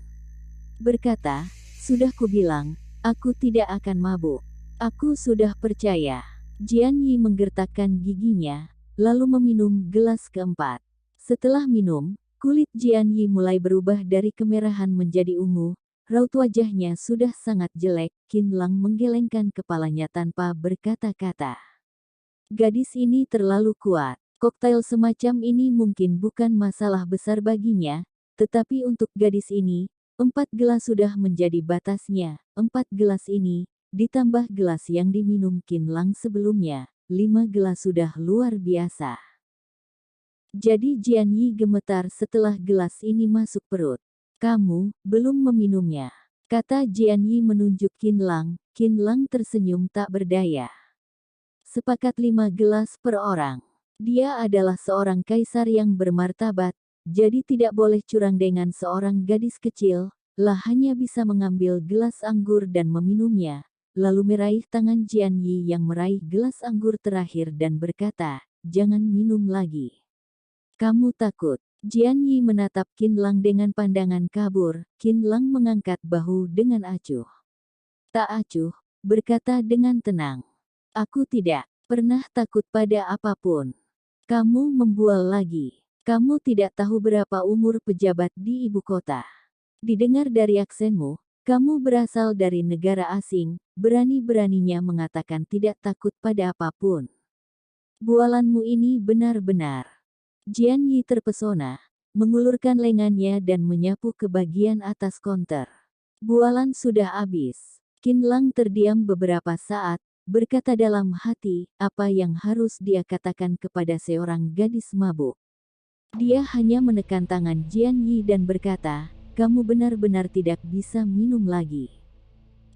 berkata, sudah kubilang, aku tidak akan mabuk. Aku sudah percaya. Jian Yi menggertakkan giginya, lalu meminum gelas keempat. Setelah minum, kulit Jian Yi mulai berubah dari kemerahan menjadi ungu. Raut wajahnya sudah sangat jelek. Qin Lang menggelengkan kepalanya tanpa berkata-kata. Gadis ini terlalu kuat. Koktail semacam ini mungkin bukan masalah besar baginya, tetapi untuk gadis ini, 4 gelas sudah menjadi batasnya. 4 gelas ini, ditambah gelas yang diminum Qin Lang sebelumnya, 5 gelas sudah luar biasa. Jadi Jian Yi gemetar setelah gelas ini masuk perut. Kamu belum meminumnya, kata Jian Yi menunjuk Qin Lang. Qin Lang tersenyum tak berdaya. Sepakat 5 gelas per orang. Dia adalah seorang kaisar yang bermartabat, jadi tidak boleh curang dengan seorang gadis kecil. Lah hanya bisa mengambil gelas anggur dan meminumnya, lalu meraih tangan Jian Yi yang meraih gelas anggur terakhir dan berkata, jangan minum lagi. Kamu takut? Jian Yi menatap Qin Lang dengan pandangan kabur. Qin Lang mengangkat bahu dengan acuh. Tak acuh, berkata dengan tenang. Aku tidak pernah takut pada apapun. Kamu membual lagi. Kamu tidak tahu berapa umur pejabat di ibu kota. Didengar dari aksenmu, kamu berasal dari negara asing, berani-beraninya mengatakan tidak takut pada apapun. Bualanmu ini benar-benar. Jian Yi terpesona, mengulurkan lengannya dan menyapu ke bagian atas konter. Bualan sudah habis. Qin Lang terdiam beberapa saat, berkata dalam hati, apa yang harus dia katakan kepada seorang gadis mabuk. Dia hanya menekan tangan Jian Yi dan berkata, kamu benar-benar tidak bisa minum lagi.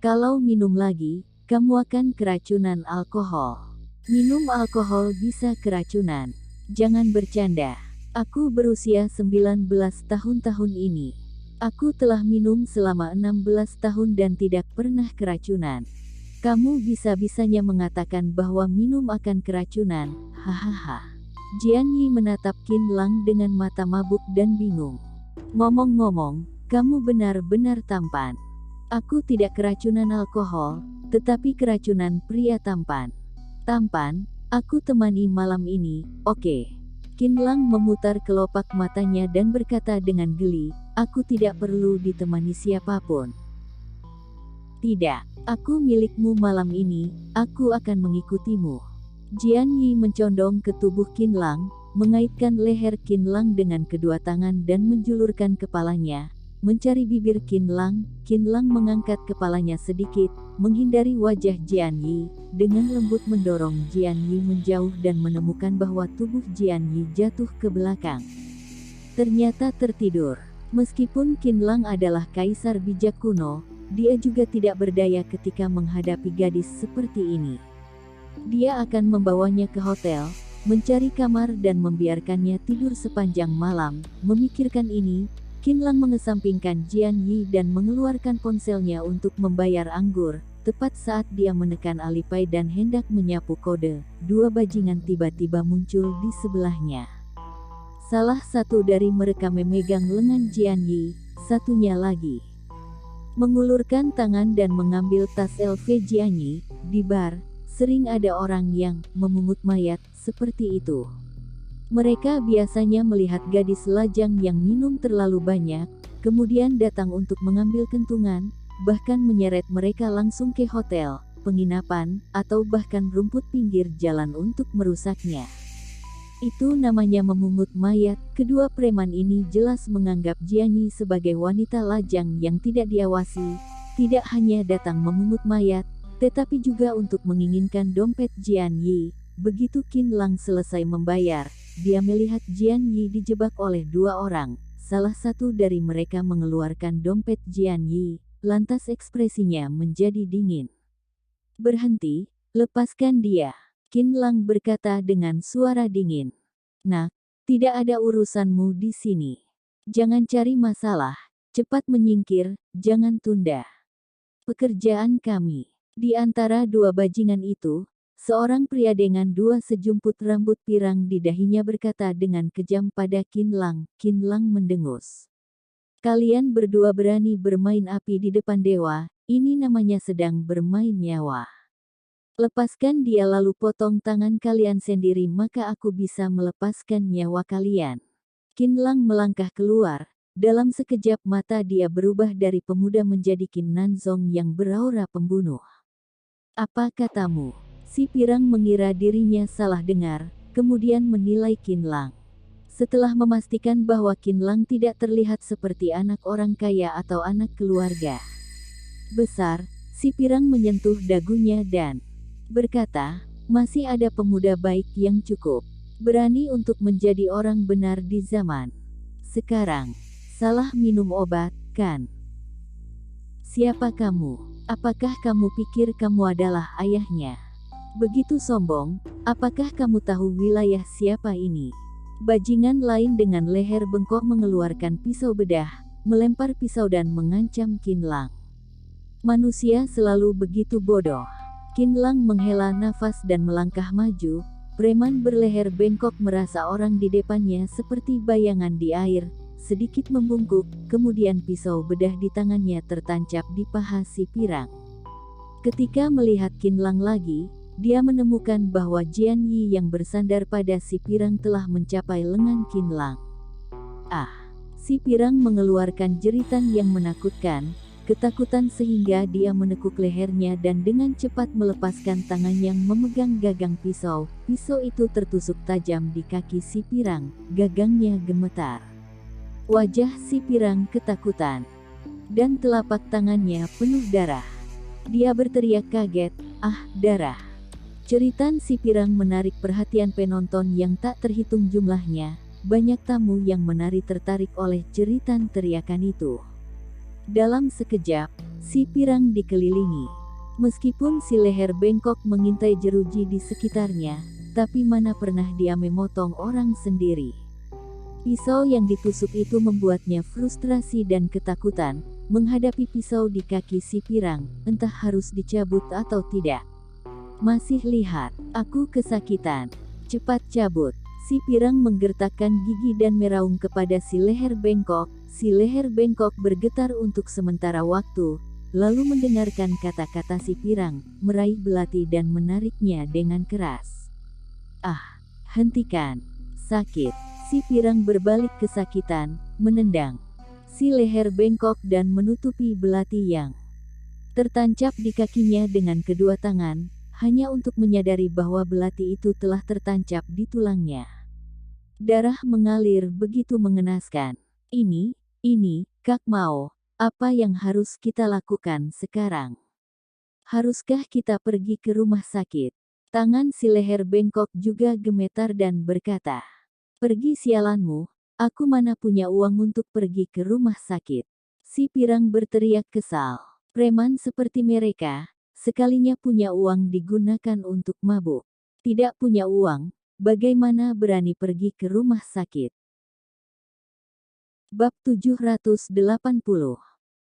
Kalau minum lagi, kamu akan keracunan alkohol. Minum alkohol bisa keracunan. Jangan bercanda. Aku berusia 19 tahun ini. Aku telah minum selama 16 tahun dan tidak pernah keracunan. Kamu bisa-bisanya mengatakan bahwa minum akan keracunan, hahaha. Jian Yi menatap Qin Lang dengan mata mabuk dan bingung. Ngomong-ngomong, kamu benar-benar tampan. Aku tidak keracunan alkohol, tetapi keracunan pria tampan. Tampan, aku temani malam ini, oke. Qin Lang memutar kelopak matanya dan berkata dengan geli, aku tidak perlu ditemani siapapun. Tidak, aku milikmu malam ini, aku akan mengikutimu. Jian Yi mencondong ke tubuh Qin Lang, mengaitkan leher Qin Lang dengan kedua tangan dan menjulurkan kepalanya, mencari bibir Qin Lang. Qin Lang mengangkat kepalanya sedikit, menghindari wajah Jian Yi, dengan lembut mendorong Jian Yi menjauh dan menemukan bahwa tubuh Jian Yi jatuh ke belakang. Ternyata tertidur. Meskipun Qin Lang adalah kaisar bijak kuno, dia juga tidak berdaya ketika menghadapi gadis seperti ini. Dia akan membawanya ke hotel, mencari kamar dan membiarkannya tidur sepanjang malam. Memikirkan ini, Qin Lang mengesampingkan Jian Yi dan mengeluarkan ponselnya untuk membayar anggur. Tepat saat dia menekan alipai dan hendak menyapu kode, 2 bajingan tiba-tiba muncul di sebelahnya. Salah satu dari mereka memegang lengan Jian Yi, satunya lagi mengulurkan tangan dan mengambil tas LV Jian Yi. Di bar, sering ada orang yang memungut mayat seperti itu. Mereka biasanya melihat gadis lajang yang minum terlalu banyak, kemudian datang untuk mengambil kentungan, bahkan menyeret mereka langsung ke hotel, penginapan, atau bahkan rumput pinggir jalan untuk merusaknya. Itu namanya memungut mayat. Kedua preman ini jelas menganggap Jian Yi sebagai wanita lajang yang tidak diawasi. tidak hanya datang memungut mayat, tetapi juga untuk menginginkan dompet Jian Yi. Begitu Qin Lang selesai membayar, dia melihat Jian Yi dijebak oleh dua orang. Salah satu dari mereka mengeluarkan dompet Jian Yi, lantas ekspresinya menjadi dingin. "Berhenti, lepaskan dia," Qin Lang berkata dengan suara dingin. "Nak, tidak ada urusanmu di sini. Jangan cari masalah, cepat menyingkir, jangan tunda pekerjaan kami." Di antara dua bajingan itu, seorang pria dengan dua sejumput rambut pirang di dahinya berkata dengan kejam pada Qin Lang. Qin Lang mendengus. "Kalian berdua berani bermain api di depan dewa, ini namanya sedang bermain nyawa. Lepaskan dia lalu potong tangan kalian sendiri maka aku bisa melepaskan nyawa kalian." Qin Lang melangkah keluar. Dalam sekejap mata dia berubah dari pemuda menjadi Qin Nanzong yang beraura pembunuh. "Apa katamu?" Si pirang mengira dirinya salah dengar, kemudian menilai Qin Lang. Setelah memastikan bahwa Qin Lang tidak terlihat seperti anak orang kaya atau anak keluarga besar, si pirang menyentuh dagunya dan berkata, "Masih ada pemuda baik yang cukup berani untuk menjadi orang benar di zaman sekarang. Salah minum obat, kan? Siapa kamu? Apakah kamu pikir kamu adalah ayahnya? Begitu sombong, apakah kamu tahu wilayah siapa ini?" Bajingan lain dengan leher bengkok mengeluarkan pisau bedah, melempar pisau dan mengancam Qin Lang. Manusia selalu begitu bodoh. Qin Lang menghela nafas dan melangkah maju. Preman berleher bengkok merasa orang di depannya seperti bayangan di air, sedikit membungkuk, kemudian pisau bedah di tangannya tertancap di paha si pirang. Ketika melihat Qin Lang lagi, dia menemukan bahwa Jian Yi yang bersandar pada si pirang telah mencapai lengan Qin Lang. "Ah!" Si pirang mengeluarkan jeritan yang menakutkan, ketakutan sehingga dia menekuk lehernya dan dengan cepat melepaskan tangan yang memegang gagang pisau. Pisau itu tertusuk tajam di kaki si pirang, gagangnya gemetar. Wajah si pirang ketakutan, dan telapak tangannya penuh darah. Dia berteriak kaget, "Ah, darah!" Jeritan si pirang menarik perhatian penonton yang tak terhitung jumlahnya. Banyak tamu yang menari tertarik oleh jeritan teriakan itu. Dalam sekejap, si pirang dikelilingi. Meskipun si leher bengkok mengintai jeruji di sekitarnya, tapi mana pernah dia memotong orang sendiri. Pisau yang ditusuk itu membuatnya frustrasi dan ketakutan, menghadapi pisau di kaki si pirang, entah harus dicabut atau tidak. "Masih lihat, aku kesakitan. Cepat cabut." Si pirang menggertakkan gigi dan meraung kepada si leher bengkok. Si leher bengkok bergetar untuk sementara waktu, lalu mendengarkan kata-kata si pirang, meraih belati dan menariknya dengan keras. "Ah, hentikan. Sakit." Si pirang berbalik kesakitan, menendang si leher bengkok dan menutupi belati yang tertancap di kakinya dengan kedua tangan, hanya untuk menyadari bahwa belati itu telah tertancap di tulangnya. Darah mengalir begitu mengenaskan. Ini, Kak Mao, apa yang harus kita lakukan sekarang? Haruskah kita pergi ke rumah sakit?" Tangan si leher bengkok juga gemetar dan berkata, "Pergi sialanmu, aku mana punya uang untuk pergi ke rumah sakit." Si pirang berteriak kesal. Preman seperti mereka, sekalinya punya uang digunakan untuk mabuk. Tidak punya uang, bagaimana berani pergi ke rumah sakit? Bab 780.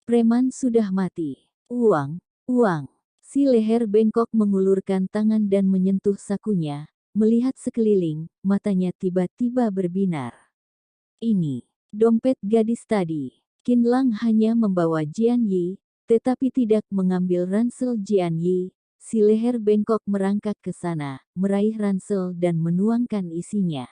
Preman sudah mati. "Uang, uang." Si leher bengkok mengulurkan tangan dan menyentuh sakunya. Melihat sekeliling, matanya tiba-tiba berbinar. "Ini dompet gadis tadi." Qin Lang hanya membawa Jian Yi, tetapi tidak mengambil ransel Jian Yi. Si leher bengkok merangkak ke sana, meraih ransel dan menuangkan isinya.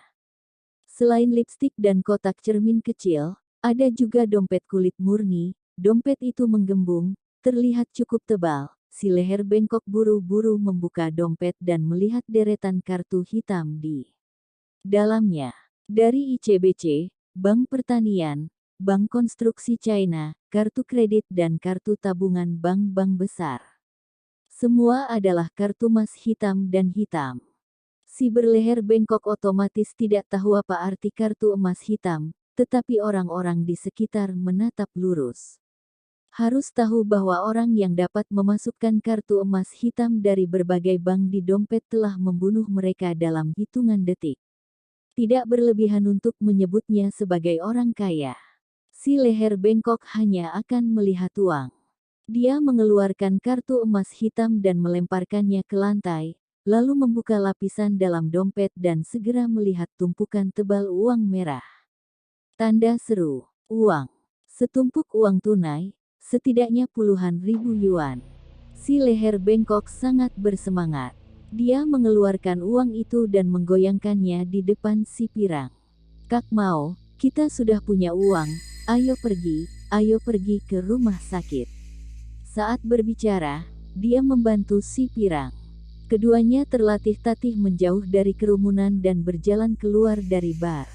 Selain lipstik dan kotak cermin kecil, ada juga dompet kulit murni. Dompet itu menggembung, terlihat cukup tebal. Si leher bengkok buru-buru membuka dompet dan melihat deretan kartu hitam di dalamnya. "Dari ICBC, Bank Pertanian, bank konstruksi China, kartu kredit dan kartu tabungan bank-bank besar. Semua adalah kartu emas hitam dan hitam. Si berleher bengkok otomatis tidak tahu apa arti kartu emas hitam, tetapi orang-orang di sekitar menatap lurus. Harus tahu bahwa orang yang dapat memasukkan kartu emas hitam dari berbagai bank di dompet telah membunuh mereka dalam hitungan detik. Tidak berlebihan untuk menyebutnya sebagai orang kaya. Si leher bengkok hanya akan melihat uang. Dia mengeluarkan kartu emas hitam dan melemparkannya ke lantai, lalu membuka lapisan dalam dompet dan segera melihat tumpukan tebal uang merah. Tanda seru, uang. Setumpuk uang tunai, setidaknya puluhan ribu yuan. Si leher bengkok sangat bersemangat. Dia mengeluarkan uang itu dan menggoyangkannya di depan si pirang. Kak Mao, kita sudah punya uang, ayo pergi ke rumah sakit. Saat berbicara, dia membantu si pirang. Keduanya terlatih-tatih menjauh dari kerumunan dan berjalan keluar dari bar.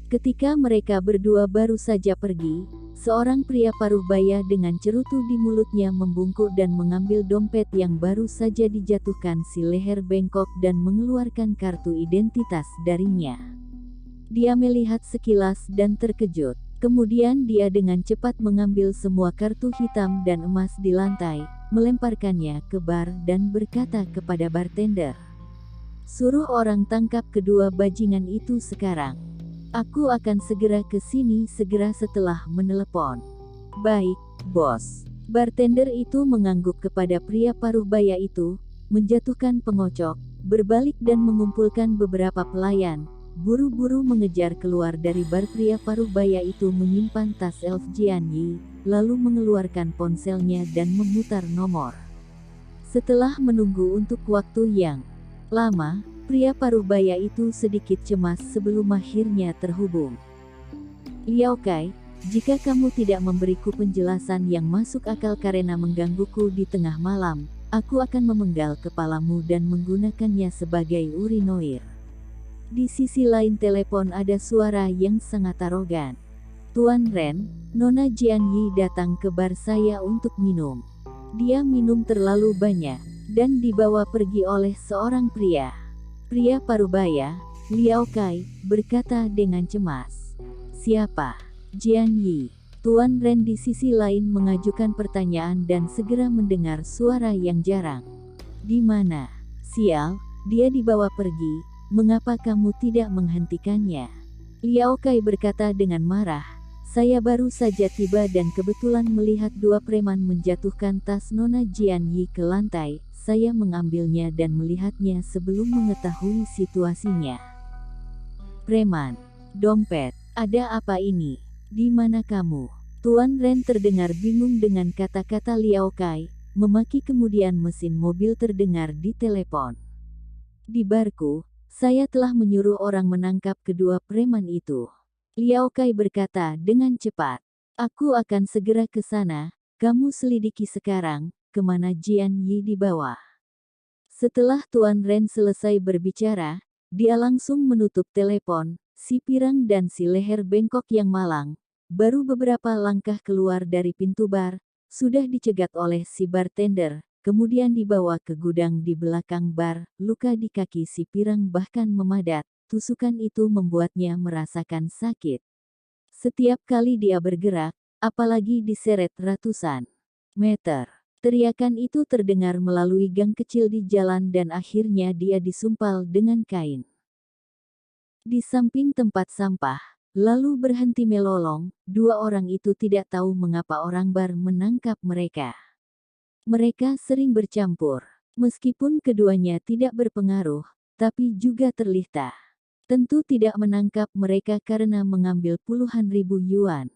Ketika mereka berdua baru saja pergi, seorang pria paruh baya dengan cerutu di mulutnya membungkuk dan mengambil dompet yang baru saja dijatuhkan si leher bengkok dan mengeluarkan kartu identitas darinya. Dia melihat sekilas dan terkejut. Kemudian dia dengan cepat mengambil semua kartu hitam dan emas di lantai, melemparkannya ke bar dan berkata kepada bartender, "Suruh orang tangkap kedua bajingan itu sekarang. Aku akan segera ke sini segera setelah menelepon." "Baik, bos." Bartender itu mengangguk kepada pria paruh baya itu, menjatuhkan pengocok, berbalik dan mengumpulkan beberapa pelayan. Buru-buru mengejar keluar dari bar. Pria paruh baya itu menyimpan tas elf Jian Yi, lalu mengeluarkan ponselnya dan memutar nomor. Setelah menunggu untuk waktu yang lama, pria paruh baya itu sedikit cemas sebelum akhirnya terhubung. "Liao Kai, jika kamu tidak memberiku penjelasan yang masuk akal karena menggangguku di tengah malam, aku akan memenggal kepalamu dan menggunakannya sebagai urinoir." Di sisi lain telepon ada suara yang sangat arogan. "Tuan Ren, Nona Jian Yi datang ke bar saya untuk minum. Dia minum terlalu banyak, dan dibawa pergi oleh seorang pria." Pria parubaya, Liao Kai, berkata dengan cemas. "Siapa?" "Jian Yi." Tuan Ren di sisi lain mengajukan pertanyaan dan segera mendengar suara yang jarang. "Di mana?" "Sial, dia dibawa pergi. Mengapa kamu tidak menghentikannya?" Liao Kai berkata dengan marah, "Saya baru saja tiba dan kebetulan melihat dua preman menjatuhkan tas Nona Jian Yi ke lantai. Saya mengambilnya dan melihatnya sebelum mengetahui situasinya." "Preman, dompet, ada apa ini? Di mana kamu?" Tuan Ren terdengar bingung dengan kata-kata Liao Kai, memaki kemudian mesin mobil terdengar di telepon. "Di barku. Saya telah menyuruh orang menangkap kedua preman itu." Liao Kai berkata dengan cepat. "Aku akan segera ke sana, kamu selidiki sekarang, kemana Jian Yi dibawa." Setelah Tuan Ren selesai berbicara, dia langsung menutup telepon. Si pirang dan si leher bengkok yang malang, baru beberapa langkah keluar dari pintu bar, sudah dicegat oleh si bartender. Kemudian dibawa ke gudang di belakang bar. Luka di kaki si pirang bahkan memadat, tusukan itu membuatnya merasakan sakit. Setiap kali dia bergerak, apalagi diseret ratusan meter, teriakan itu terdengar melalui gang kecil di jalan dan akhirnya dia disumpal dengan kain. Di samping tempat sampah, lalu berhenti melolong. Dua orang itu tidak tahu mengapa orang bar menangkap mereka. Mereka sering bercampur. Meskipun keduanya tidak berpengaruh, tapi juga terlihat. Tentu tidak menangkap mereka karena mengambil puluhan ribu yuan.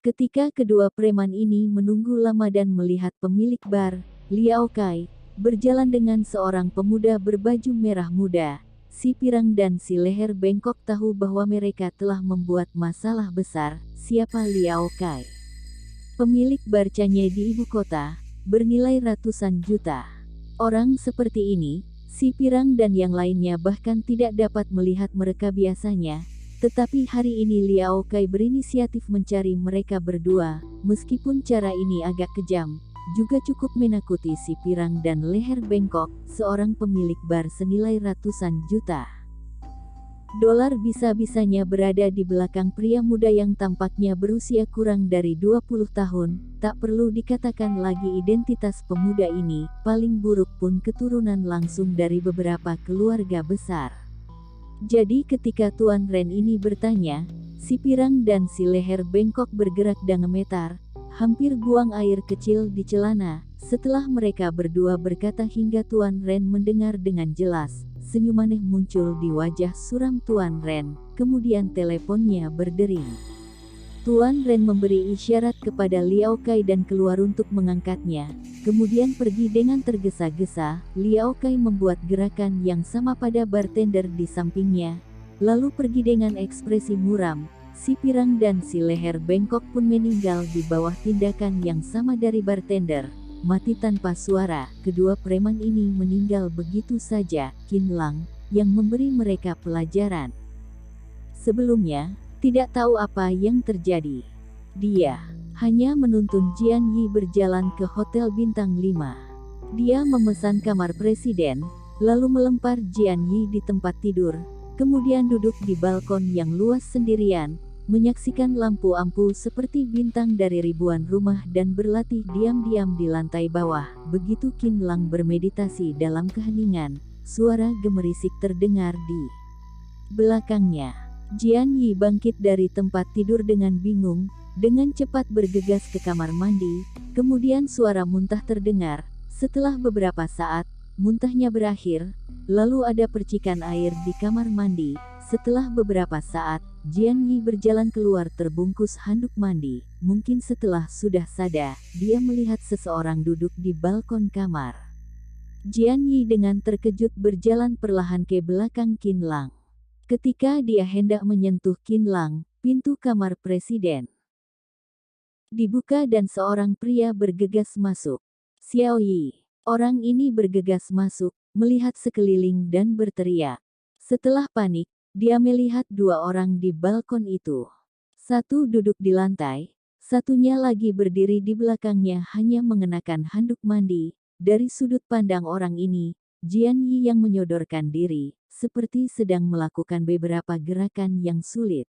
Ketika kedua preman ini menunggu lama dan melihat pemilik bar, Liao Kai, berjalan dengan seorang pemuda berbaju merah muda, si pirang dan si leher bengkok tahu bahwa mereka telah membuat masalah besar. Siapa Liao Kai? Pemilik bar Canye di ibu kota, bernilai ratusan juta. Orang seperti ini, si pirang dan yang lainnya bahkan tidak dapat melihat mereka biasanya. Tetapi hari ini Liao Kai berinisiatif mencari mereka berdua, meskipun cara ini agak kejam, juga cukup menakuti si pirang dan leher bengkok, seorang pemilik bar senilai ratusan juta dolar bisa-bisanya berada di belakang pria muda yang tampaknya berusia kurang dari 20 tahun, tak perlu dikatakan lagi identitas pemuda ini, paling buruk pun keturunan langsung dari beberapa keluarga besar. Jadi ketika Tuan Ren ini bertanya, si pirang dan si leher bengkok bergerak dan gemetar, hampir buang air kecil di celana, setelah mereka berdua berkata hingga Tuan Ren mendengar dengan jelas. Senyum aneh muncul di wajah suram Tuan Ren, kemudian teleponnya berdering. Tuan Ren memberi isyarat kepada Liao Kai dan keluar untuk mengangkatnya, kemudian pergi dengan tergesa-gesa. Liao Kai membuat gerakan yang sama pada bartender di sampingnya, lalu pergi dengan ekspresi muram. Si pirang dan si leher bengkok pun meninggal di bawah tindakan yang sama dari bartender. Mati tanpa suara, kedua preman ini meninggal begitu saja. Qin Lang, yang memberi mereka pelajaran sebelumnya, tidak tahu apa yang terjadi. Dia hanya menuntun Jian Yi berjalan ke Hotel Bintang 5. Dia memesan kamar presiden, lalu melempar Jian Yi di tempat tidur, kemudian duduk di balkon yang luas sendirian, menyaksikan lampu-lampu seperti bintang dari ribuan rumah dan berlatih diam-diam di lantai bawah. Begitu Qin Lang bermeditasi dalam keheningan, suara gemerisik terdengar di belakangnya. Jian Yi bangkit dari tempat tidur dengan bingung, dengan cepat bergegas ke kamar mandi, kemudian suara muntah terdengar. Setelah beberapa saat, muntahnya berakhir, lalu ada percikan air di kamar mandi. Setelah beberapa saat, Jian Yi berjalan keluar terbungkus handuk mandi. Mungkin setelah sudah sadar, dia melihat seseorang duduk di balkon kamar. Jian Yi dengan terkejut berjalan perlahan ke belakang Qin Lang. Ketika dia hendak menyentuh Qin Lang, pintu kamar presiden dibuka dan seorang pria bergegas masuk. Xiao Yi. Orang ini bergegas masuk, melihat sekeliling dan berteriak. Setelah panik, dia melihat dua orang di balkon itu. Satu duduk di lantai, satunya lagi berdiri di belakangnya hanya mengenakan handuk mandi. Dari sudut pandang orang ini, Jian Yi yang menyodorkan diri, seperti sedang melakukan beberapa gerakan yang sulit.